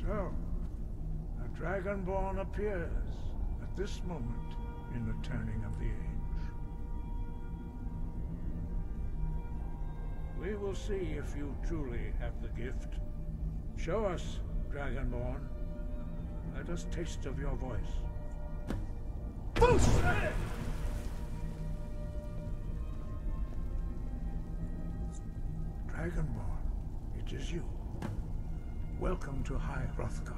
So, a dragonborn appears at this moment in the turning of the age. We will see if you truly have the gift. Show us, dragonborn. Let us taste of your voice. Dragonborn, it is you. Welcome to High Hrothgar.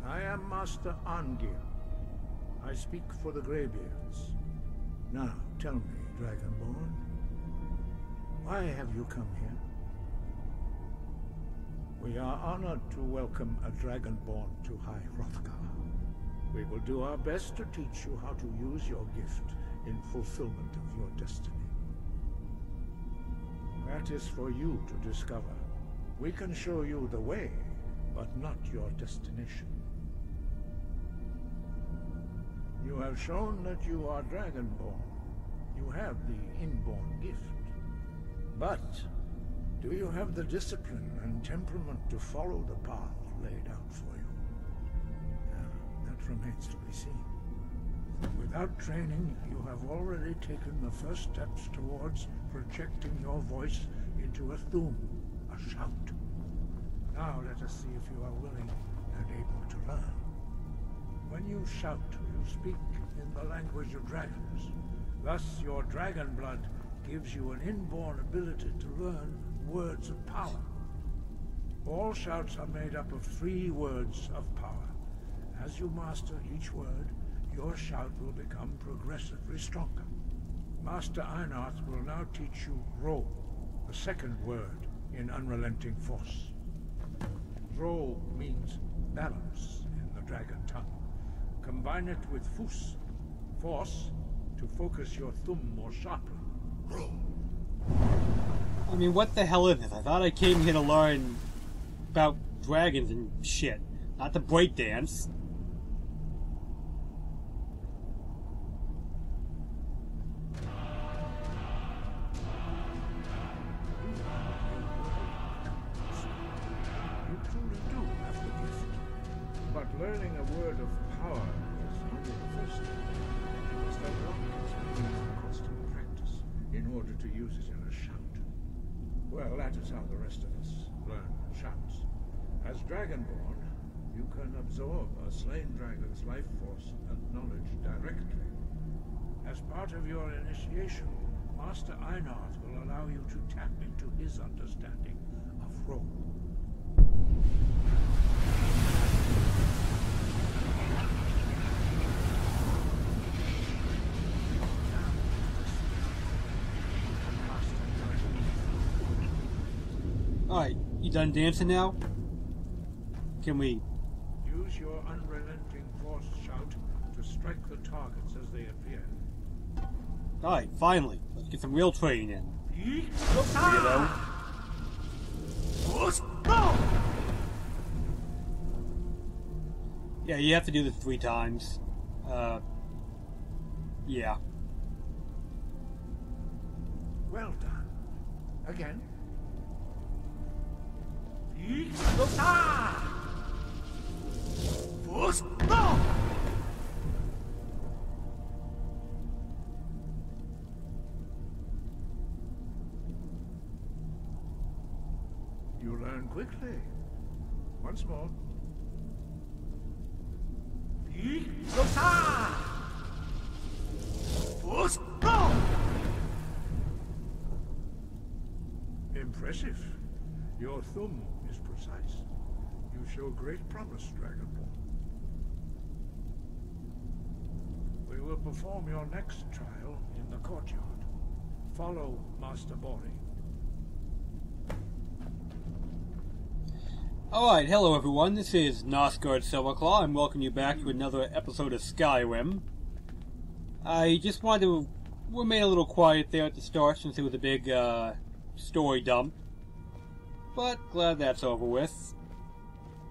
I am Master Angir. I speak for the Greybeards. Now, tell me, Dragonborn, why have you come here? We are honored to welcome a Dragonborn to High Hrothgar. We will do our best to teach you how to use your gift in fulfillment of your destiny. That is for you to discover. We can show you the way, but not your destination. You have shown that you are Dragonborn. You have the inborn gift. But do you have the discipline and temperament to follow the path laid out for you? That remains to be seen. Without training, you have already taken the first steps towards projecting your voice into a thum, a shout. Now let us see if you are willing and able to learn. When you shout, you speak in the language of dragons. Thus, your dragon blood gives you an inborn ability to learn words of power. All shouts are made up of 3 words of power. As you master each word, your shout will become progressively stronger. Master Einarth will now teach you Ro, the second word in Unrelenting Force. Ro means balance in the dragon tongue. Combine it with Fus, force, to focus your thumb more sharply. Ro. I mean, what the hell is this? I thought I came here to learn about dragons and shit, not to break dance. You truly do have the gift. But learning a word of power is only the first step. You must unlock its meaning through constant practice in order to use it in a shout. Well, that is how the rest of us learn shouts. As Dragonborn, you can absorb a slain dragon's life force and knowledge directly. As part of your initiation, Master Einarth will allow you to tap into his understanding of Ro. Alright, you done dancing now? Can we... Use your unrelenting force shout to strike the targets as they appear. Alright, finally. Let's get some real training in. Weirdo. Yeah, you have to do this 3 times. Yeah. Well done. Again. You learn quickly. Once more. Impressive. Your thumb is precise. You show great promise, Dragonborn. We will perform your next trial in the courtyard. Follow Master Bori. Alright, hello everyone, this is Nosgard Silverclaw, and welcome you back to another episode of Skyrim. I just wanted to remain a little quiet there at the start since it was a big, story dump. But glad that's over with.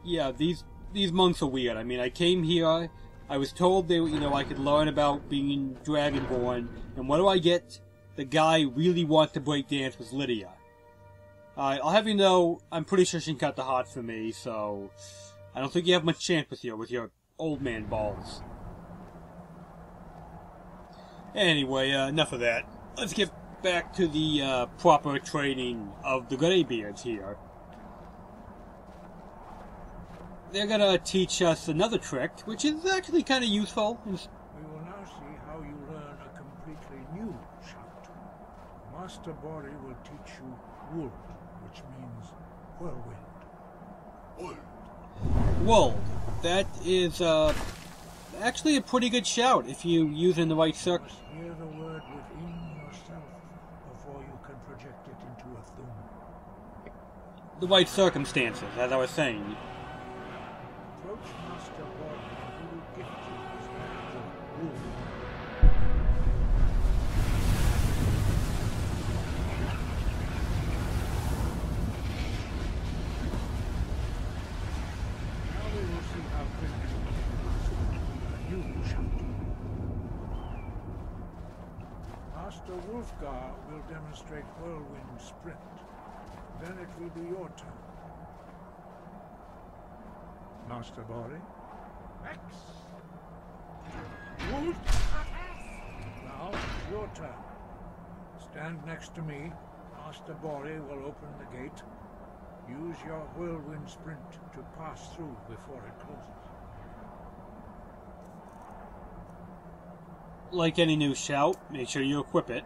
Yeah, these monks are weird. I mean, I came here, I was told that, I could learn about being Dragonborn, and what do I get? The guy really wants to break dance with Lydia. I'll have you know, I'm pretty sure she can cut the heart for me, so I don't think you have much chance with your old man balls. Anyway, enough of that. Let's get back to the proper training of the Greybeards here. They're gonna teach us another trick, which is actually kind of useful. We will now see how you learn a completely new shout. Master Bori will teach you Wold, which means whirlwind. Wold. That is, actually a pretty good shout if you use it in the right You must hear the word within yourself before you can project it into a thum. the right circumstances, as I was saying. Approach Master Bori and he will gift you his magic Wold. Now we will see how quickly you can master a new shout. Master Wolfgar will demonstrate whirlwind sprint. Then it will be your turn. Master Bori. X. Wolf. Now, your turn. Stand next to me. Master Bori will open the gate. Use your whirlwind sprint to pass through before it closes. Like any new shout, make sure you equip it.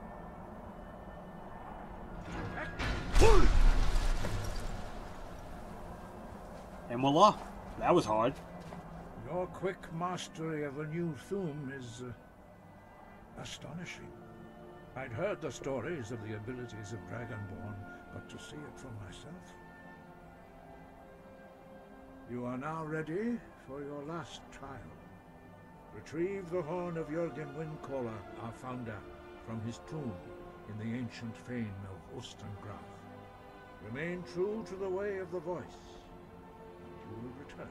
And voila! That was hard. Your quick mastery of a new thum is astonishing. I'd heard the stories of the abilities of dragonborn, but to see it for myself. You are now ready for your last trial. Retrieve the horn of Jürgen Windcaller, our founder, from his tomb in the ancient fane of Ostengraf. Remain true to the way of the voice, and you will return.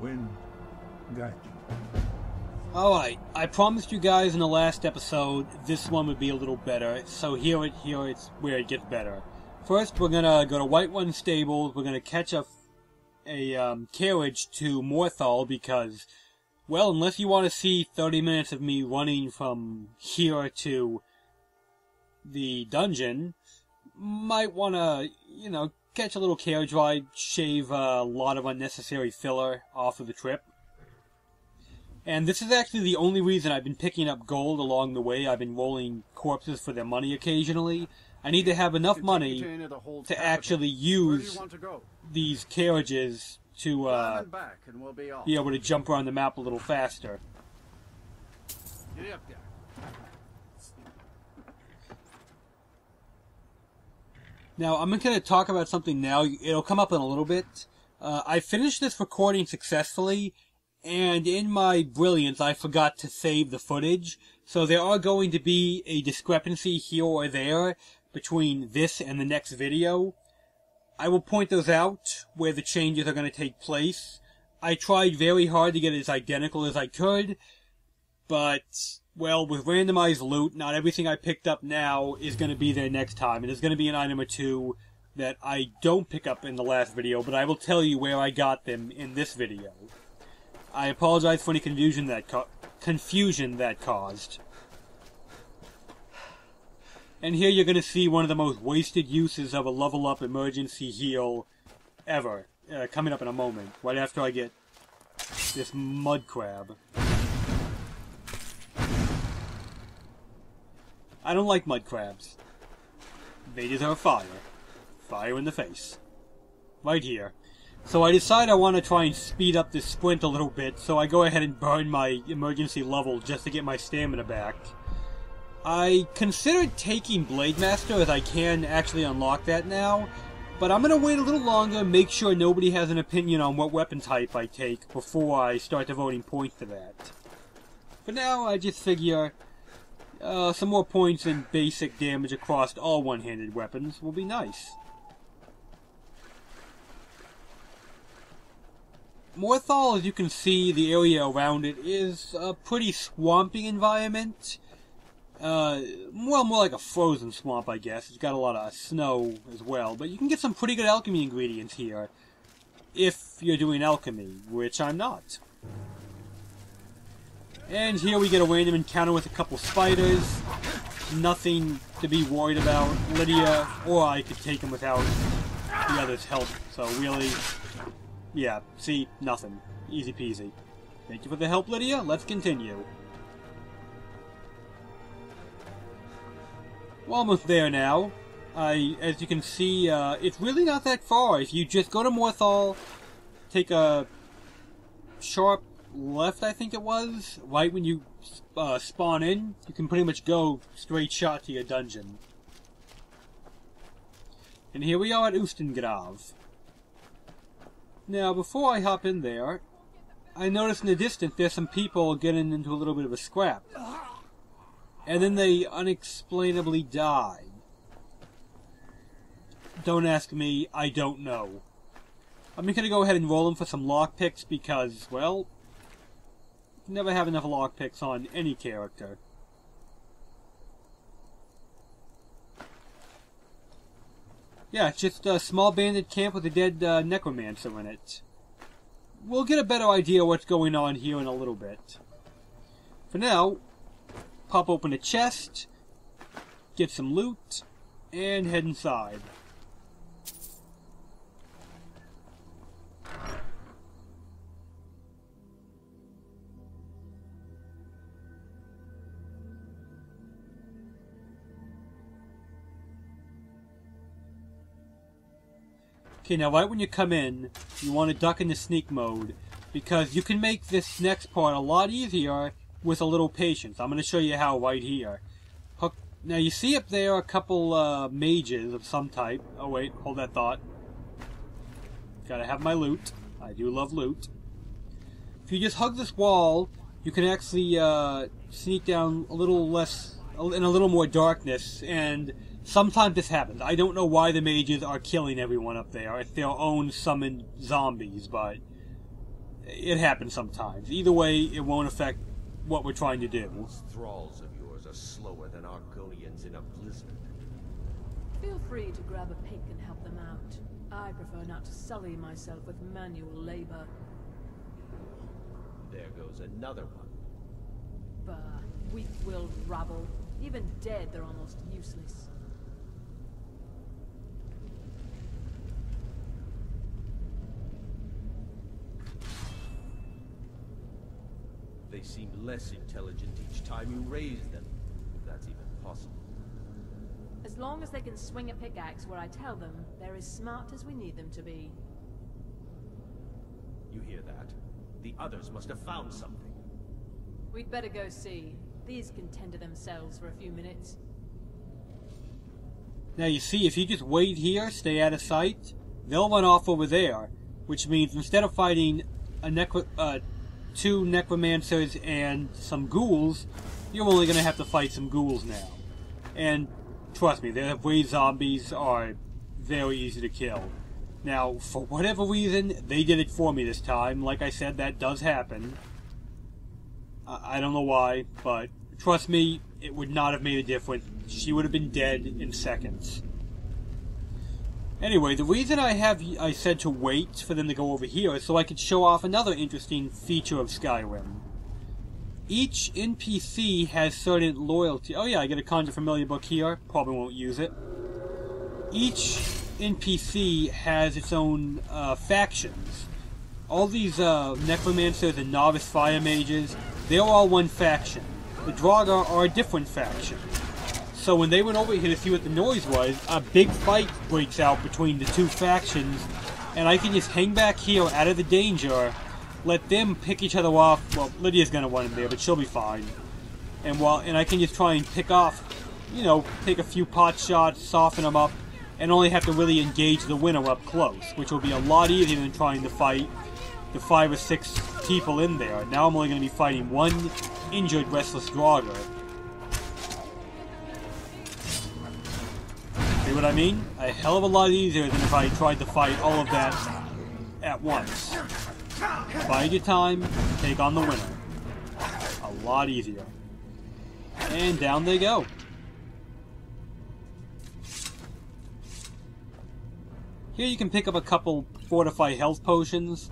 Wind, guide you. Alright, I promised you guys in the last episode this one would be a little better, so here it's where it gets better. First, we're gonna go to White One Stables, we're gonna catch a carriage to Morthal because, well, unless you want to see 30 minutes of me running from here to the dungeon, might want to, catch a little carriage ride, shave a lot of unnecessary filler off of the trip. And this is actually the only reason I've been picking up gold along the way. I've been rolling corpses for their money occasionally. I need to have enough money to actually use these carriages to be able to jump around the map a little faster. Now, I'm going to talk about something now. It'll come up in a little bit. I finished this recording successfully, and in my brilliance, I forgot to save the footage. So there are going to be a discrepancy here or there between this and the next video. I will point those out where the changes are going to take place. I tried very hard to get it as identical as I could, but, well, with randomized loot, not everything I picked up now is going to be there next time. And there's going to be an item or two that I don't pick up in the last video, but I will tell you where I got them in this video. I apologize for any confusion that caused. And here you're going to see one of the most wasted uses of a level up emergency heal ever. Coming up in a moment, right after I get this mud crab. I don't like mud crabs. They deserve fire. Fire in the face. Right here. So I decide I want to try and speed up this sprint a little bit, so I go ahead and burn my emergency level just to get my stamina back. I considered taking Blade Master, as I can actually unlock that now, but I'm going to wait a little longer and make sure nobody has an opinion on what weapon type I take before I start devoting points to that. For now, I just figure some more points and basic damage across all one-handed weapons will be nice. Morthal, as you can see, the area around it is a pretty swampy environment. well, more like a frozen swamp, I guess. It's got a lot of snow as well, but you can get some pretty good alchemy ingredients here if you're doing alchemy, which I'm not. And here we get a random encounter with a couple spiders. Nothing to be worried about. Lydia or I could take him without the other's help. So really, yeah, see, nothing. Easy peasy. Thank you for the help, Lydia. Let's continue. We're almost there now. As you can see, it's really not that far. If you just go to Morthal, take a sharp left, I think it was, right when you spawn in, you can pretty much go straight shot to your dungeon. And here we are at Ustengrav. Now, before I hop in there, I noticed in the distance there's some people getting into a little bit of a scrap. And then they unexplainably died. Don't ask me, I don't know. I'm gonna go ahead and roll them for some lockpicks because, well, you never have enough lockpicks on any character. Yeah, it's just a small bandit camp with a dead necromancer in it. We'll get a better idea what's going on here in a little bit. For now, pop open a chest, get some loot, and head inside. Okay, now right when you come in, you want to duck into sneak mode, because you can make this next part a lot easier with a little patience. I'm going to show you how right here. Now you see up there a couple mages of some type. Oh wait, hold that thought. Gotta have my loot. I do love loot. If you just hug this wall, you can actually sneak down a little less, in a little more darkness, and sometimes this happens. I don't know why the mages are killing everyone up there. It's their own summoned zombies, but it happens sometimes. Either way, it won't affect what we're trying to do. Those thralls of yours are slower than Argonians in a blizzard. Feel free to grab a pick and help them out. I prefer not to sully myself with manual labor. There goes another one. Bah, weak-willed rabble. Even dead, they're almost useless. They seem less intelligent each time you raise them, if that's even possible. As long as they can swing a pickaxe where I tell them, they're as smart as we need them to be. You hear that? The others must have found something. We'd better go see. These can tend to themselves for a few minutes. Now you see, if you just wait here, stay out of sight, they'll run off over there, which means instead of fighting a two necromancers and some ghouls, you're only going to have to fight some ghouls now. And trust me, their raid zombies are very easy to kill. Now, for whatever reason, they did it for me this time. Like I said, that does happen. I don't know why, but trust me, it would not have made a difference. She would have been dead in seconds. Anyway, the reason I said to wait for them to go over here is so I could show off another interesting feature of Skyrim. Each NPC has certain loyalty. Oh yeah, I get a Conjure Familiar book here. Probably won't use it. Each NPC has its own factions. All these necromancers and novice fire mages, they're all one faction. The Draugr are a different faction. So when they went over here to see what the noise was, a big fight breaks out between the two factions, and I can just hang back here out of the danger, let them pick each other off. Well, Lydia's gonna run in there, but she'll be fine. And I can just try and pick off, you know, take a few pot shots, soften them up, and only have to really engage the winner up close, which will be a lot easier than trying to fight the 5 or 6 people in there. Now I'm only going to be fighting one injured restless Draugr. See what I mean? A hell of a lot easier than if I tried to fight all of that at once. Bide your time, take on the winner. A lot easier. And down they go. Here you can pick up a couple fortify health potions.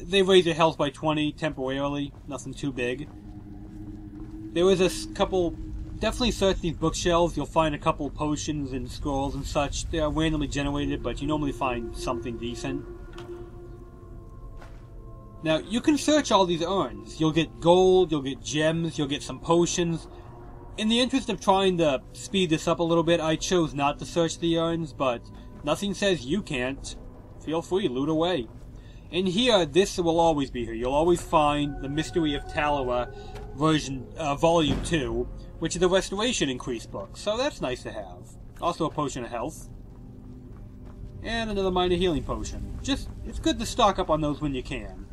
They raise your health by 20 temporarily, nothing too big. There is a couple, definitely search these bookshelves, you'll find a couple potions and scrolls and such. They are randomly generated, but you normally find something decent. Now, you can search all these urns. You'll get gold, you'll get gems, you'll get some potions. In the interest of trying to speed this up a little bit, I chose not to search the urns, but nothing says you can't. Feel free, loot away. In here, this will always be here. You'll always find the Mystery of Talua Volume 2, which is a Restoration Increase book, so that's nice to have. Also a Potion of Health. And another Minor Healing Potion. It's good to stock up on those when you can.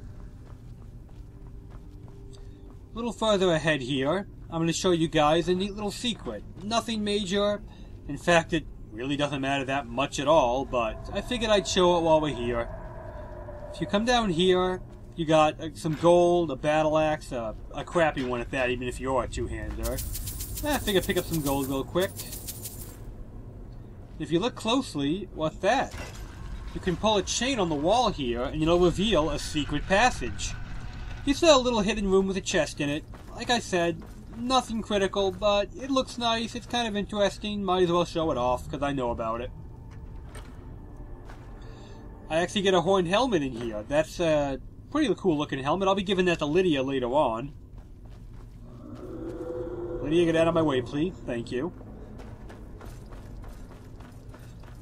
A little further ahead here, I'm going to show you guys a neat little secret. Nothing major. In fact, it really doesn't matter that much at all, but I figured I'd show it while we're here. If you come down here, you got some gold, a battle axe, a crappy one at that, even if you're a two-hander. I figured pick up some gold real quick. If you look closely, what's that? You can pull a chain on the wall here, and it'll reveal a secret passage. It's a little hidden room with a chest in it. Like I said, nothing critical, but it looks nice, it's kind of interesting, might as well show it off, because I know about it. I actually get a horned helmet in here. That's a pretty cool looking helmet. I'll be giving that to Lydia later on. Lydia, get out of my way, please. Thank you.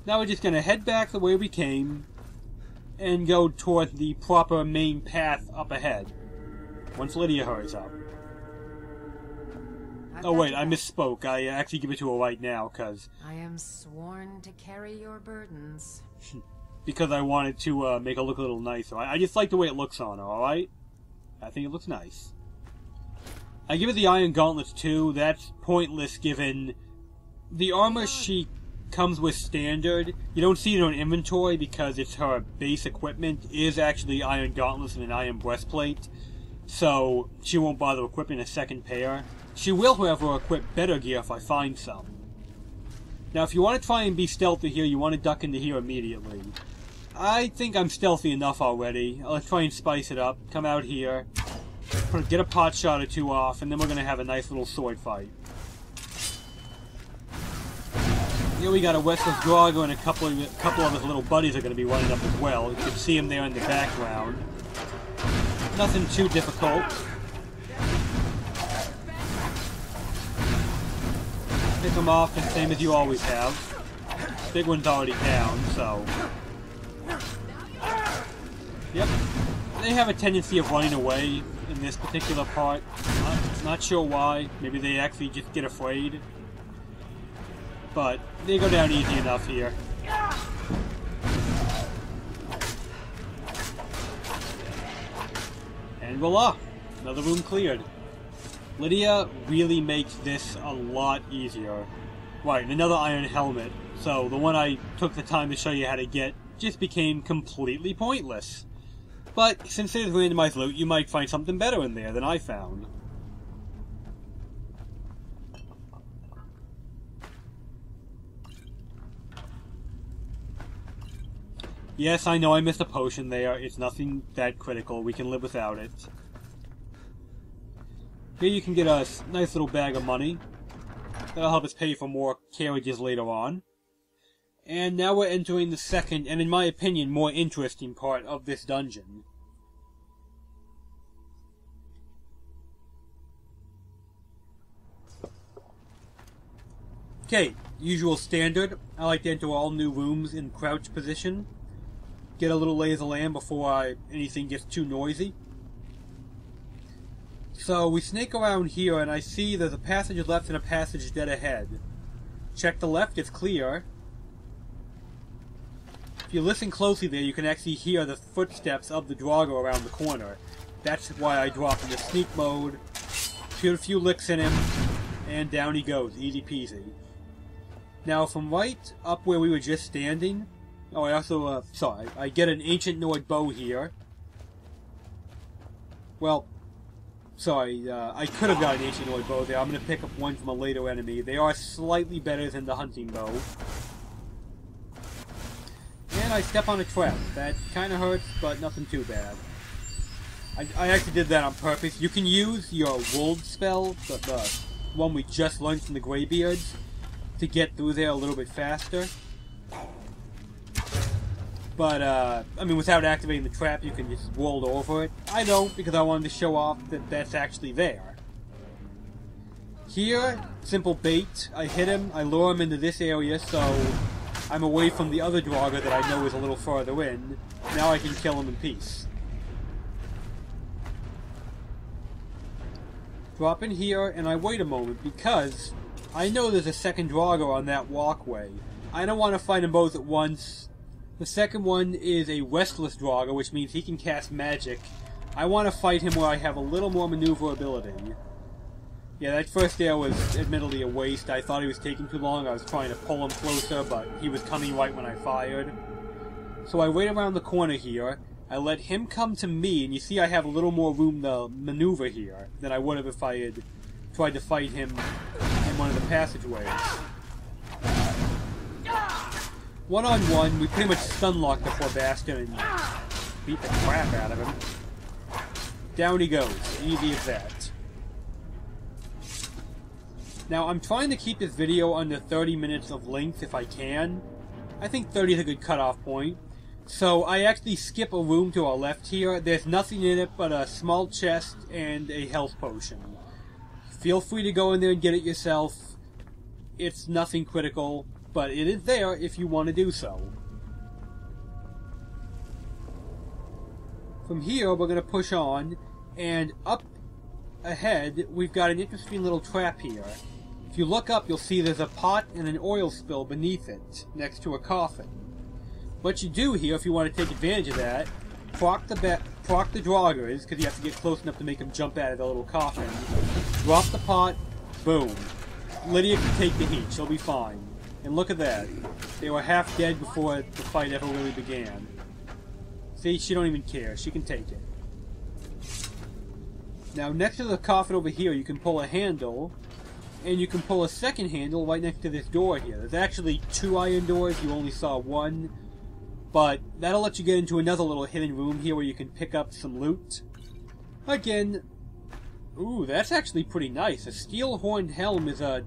Now we're just going to head back the way we came and go toward the proper main path up ahead. Once Lydia hurries up. Oh wait, I misspoke. I actually give it to her right now, because... I am sworn to carry your burdens. Because I wanted to make her look a little nicer. I just like the way it looks on her, alright? I think it looks nice. I give it the Iron Gauntlets too. That's pointless given the armor she comes with standard. You don't see it on inventory because it's her base equipment is actually Iron Gauntlets and an Iron Breastplate. So she won't bother equipping a second pair. She will, however, equip better gear if I find some. Now, if you want to try and be stealthy here, you want to duck into here immediately. I think I'm stealthy enough already. Let's try and spice it up. Come out here, get a pot shot or two off, and then we're going to have a nice little sword fight. Here we got a Restless Drago and a couple of his little buddies are going to be running up as well. You can see them there in the background. Nothing too difficult. Pick them off, the same as you always have. Big one's already down, so... Yep. They have a tendency of running away in this particular part. Not sure why. Maybe they actually just get afraid. But they go down easy enough here. And voila! Another room cleared. Lydia really makes this a lot easier. Right, another iron helmet. So the one I took the time to show you how to get just became completely pointless. But since there's randomized loot, you might find something better in there than I found. Yes, I know I missed a potion there. It's nothing that critical. We can live without it. Here you can get a nice little bag of money. That'll help us pay for more carriages later on. And now we're entering the second, and in my opinion, more interesting part of this dungeon. Okay, usual standard. I like to enter all new rooms in crouch position. Get a little lay of the land before anything gets too noisy. So we snake around here, and I see there's a passage left and a passage dead ahead. Check the left, it's clear. If you listen closely there, you can actually hear the footsteps of the Drago around the corner. That's why I dropped into sneak mode, shoot a few licks in him, and down he goes, easy peasy. Now from right up where we were just standing, oh I also, I get an Ancient Nord bow here. Well, Sorry, I could have got an ancient oil bow there. I'm going to pick up one from a later enemy. They are slightly better than the hunting bow. And I step on a trap. That kind of hurts, but nothing too bad. I actually did that on purpose. You can use your Wolf spell, the one we just learned from the Greybeards, to get through there a little bit faster. But, I mean, without activating the trap, you can just world over it. I don't, because I wanted to show off that that's actually there. Here, simple bait. I hit him, I lure him into this area, so I'm away from the other Draugr that I know is a little farther in. Now I can kill him in peace. Drop in here, and I wait a moment, because I know there's a second Draugr on that walkway. I don't want to fight them both at once. The second one is a restless Draugr, which means he can cast magic. I want to fight him where I have a little more maneuverability. Yeah, that first air was admittedly a waste. I thought he was taking too long. I was trying to pull him closer, but he was coming right when I fired. So I wait around the corner here. I let him come to me, and you see I have a little more room to maneuver here than I would have if I had tried to fight him in one of the passageways. One-on-one, we pretty much stun-locked the poor bastard and beat the crap out of him. Down he goes. Easy as that. Now, I'm trying to keep this video under 30 minutes of length if I can. I think 30 is a good cutoff point. So, I actually skip a room to our left here. There's nothing in it but a small chest and a health potion. Feel free to go in there and get it yourself. It's nothing critical, but it is there if you want to do so. From here, we're going to push on, and up ahead, we've got an interesting little trap here. If you look up, you'll see there's a pot and an oil spill beneath it, next to a coffin. What you do here, if you want to take advantage of that, proc the Draugrs, because you have to get close enough to make them jump out of the little coffin. Drop the pot, boom. Lydia can take the heat, she'll be fine. And look at that. They were half dead before the fight ever really began. See, she don't even care. She can take it. Now, next to the coffin over here, you can pull a handle, and you can pull a second handle right next to this door here. There's actually 2 iron doors. You only saw one. But that'll let you get into another little hidden room here where you can pick up some loot. Again, ooh, that's actually pretty nice. A steel horned helm is a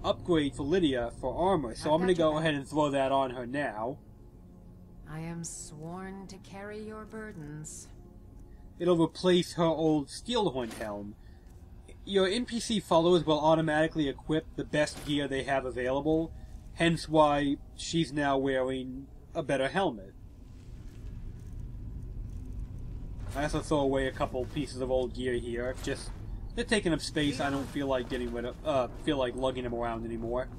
upgrade for Lydia for armor, so I'm going to go ahead and throw that on her now. I am sworn to carry your burdens. It'll replace her old steel horned helm. Your NPC followers will automatically equip the best gear they have available, hence why she's now wearing a better helmet. I also throw away a couple pieces of old gear here. Just they're taking up space. I don't feel like getting rid of, feel like lugging them around anymore.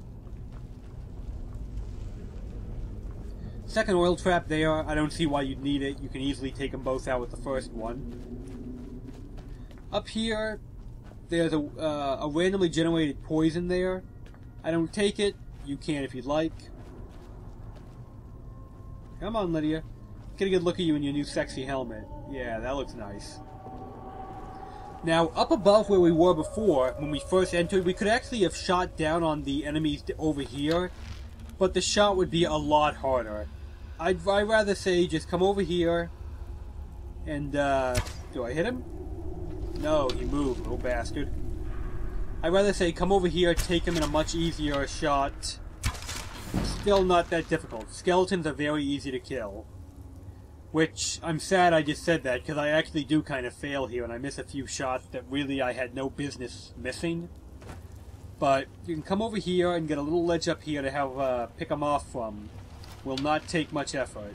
Second oil trap there. I don't see why you'd need it. You can easily take them both out with the first one. Up here, there's a randomly generated poison there. I don't take it. You can if you'd like. Come on, Lydia. Get a good look at you in your new sexy helmet. Yeah, that looks nice. Now, up above where we were before, when we first entered, we could actually have shot down on the enemies over here, but the shot would be a lot harder. I'd rather say just come over here, and, do I hit him? No, he moved, little bastard. I'd rather say come over here, take him in a much easier shot. Still not that difficult. Skeletons are very easy to kill. Which, I'm sad I just said that, because I actually do kind of fail here, and I miss a few shots that really I had no business missing. But you can come over here and get a little ledge up here to have pick them off from. Will not take much effort.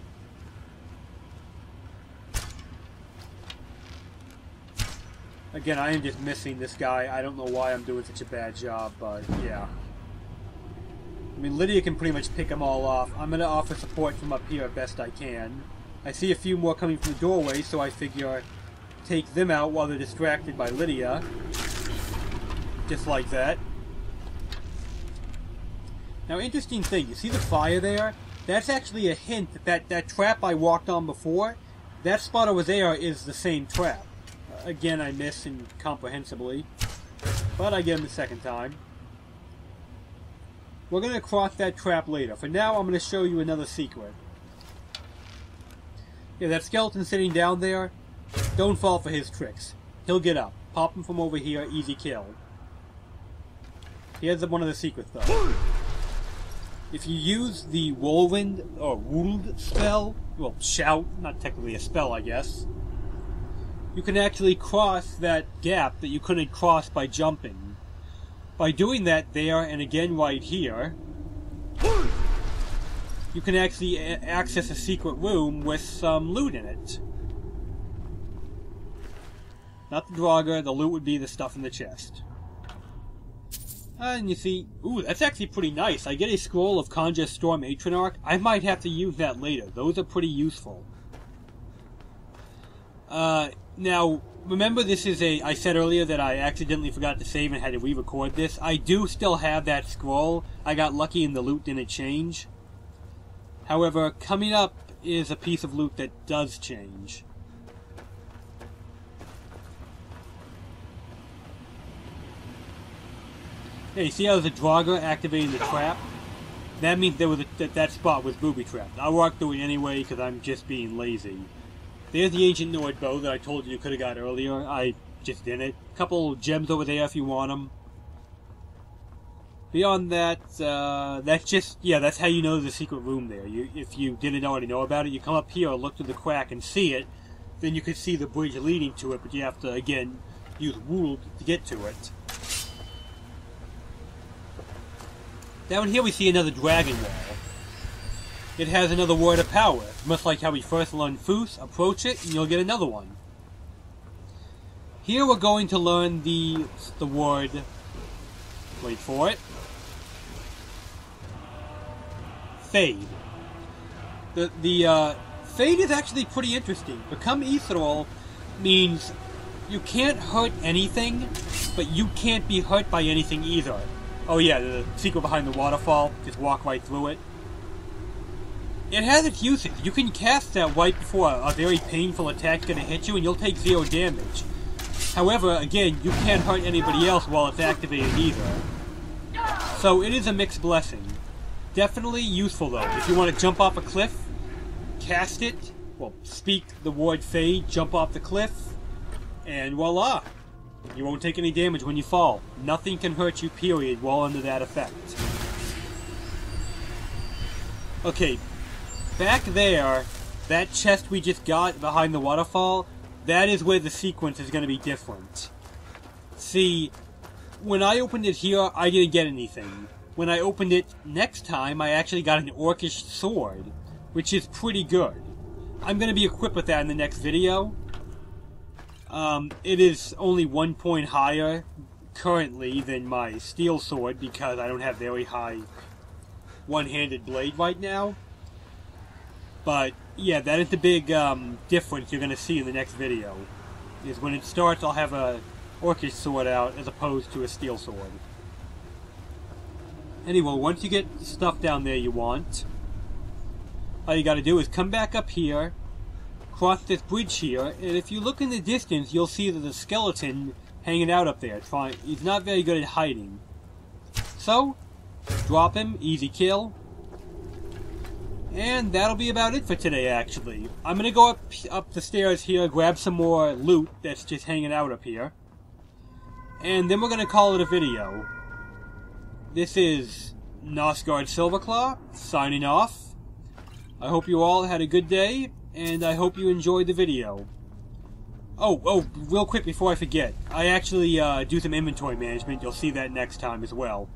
Again, I am just missing this guy. I don't know why I'm doing such a bad job, but yeah. I mean, Lydia can pretty much pick them all off. I'm going to offer support from up here best I can. I see a few more coming from the doorway, so I figure take them out while they're distracted by Lydia. Just like that. Now, interesting thing. You see the fire there? That's actually a hint that that trap I walked on before, that spot over there is the same trap. again, I miss incomprehensibly. But I get him the second time. We're going to cross that trap later. For now, I'm going to show you another secret. Yeah, that skeleton sitting down there, don't fall for his tricks. He'll get up. Pop him from over here, easy kill. Here's one of the secrets, though. If you use the whirlwind, or wold spell, well, shout, not technically a spell, I guess, you can actually cross that gap that you couldn't cross by jumping. By doing that there, and again right here, you can actually access a secret room with some loot in it. Not the Draugr, the loot would be the stuff in the chest. And you see, ooh, that's actually pretty nice. I get a scroll of Conjure Storm Atronach. I might have to use that later. Those are pretty useful. Now, remember this is I said earlier that I accidentally forgot to save and had to re-record this. I do still have that scroll. I got lucky and the loot didn't change. However, coming up is a piece of loot that does change. Hey, you see how there's a Draugr activating the trap? That means there was that spot was booby-trapped. I walked through it anyway because I'm just being lazy. There's the ancient Nord bow that I told you could have got earlier. I just didn't. Couple gems over there if you want them. Beyond that, that's just, yeah, that's how you know there's a secret room there. If you didn't already know about it, you come up here, look through the crack and see it. Then you can see the bridge leading to it, but you have to, again, use wool to get to it. Down here we see another dragon wall. It has another word of power. Much like how we first learned Foos, approach it and you'll get another one. Here we're going to learn the word, wait for it, Fade. The Fade is actually pretty interesting. Become Ethereal means you can't hurt anything, but you can't be hurt by anything either. Oh yeah, the secret behind the waterfall, just walk right through it. It has its uses. You can cast that right before a very painful attack's gonna hit you and you'll take 0 damage. However, again, you can't hurt anybody else while it's activated either. So it is a mixed blessing. Definitely useful though. If you want to jump off a cliff, cast it, well, speak the word Fade, jump off the cliff, and voila! You won't take any damage when you fall. Nothing can hurt you, period, while under that effect. Okay, back there, that chest we just got behind the waterfall, that is where the sequence is going to be different. See, when I opened it here, I didn't get anything. When I opened it next time, I actually got an orcish sword, which is pretty good. I'm going to be equipped with that in the next video. It is only 1 point higher currently than my steel sword because I don't have very high one-handed blade right now. But yeah, that is the big difference you're going to see in the next video. Is when it starts, I'll have a orcish sword out as opposed to a steel sword. Anyway, once you get the stuff down there you want, all you got to do is come back up here, cross this bridge here, and if you look in the distance, you'll see that the skeleton hanging out up there. It's fine. He's not very good at hiding. So, drop him, easy kill. And that'll be about it for today, actually. I'm gonna go up the stairs here, grab some more loot that's just hanging out up here. And then we're gonna call it a video. This is Nosgard Silverclaw, signing off. I hope you all had a good day, and I hope you enjoyed the video. Oh, real quick before I forget, I actually do some inventory management. You'll see that next time as well.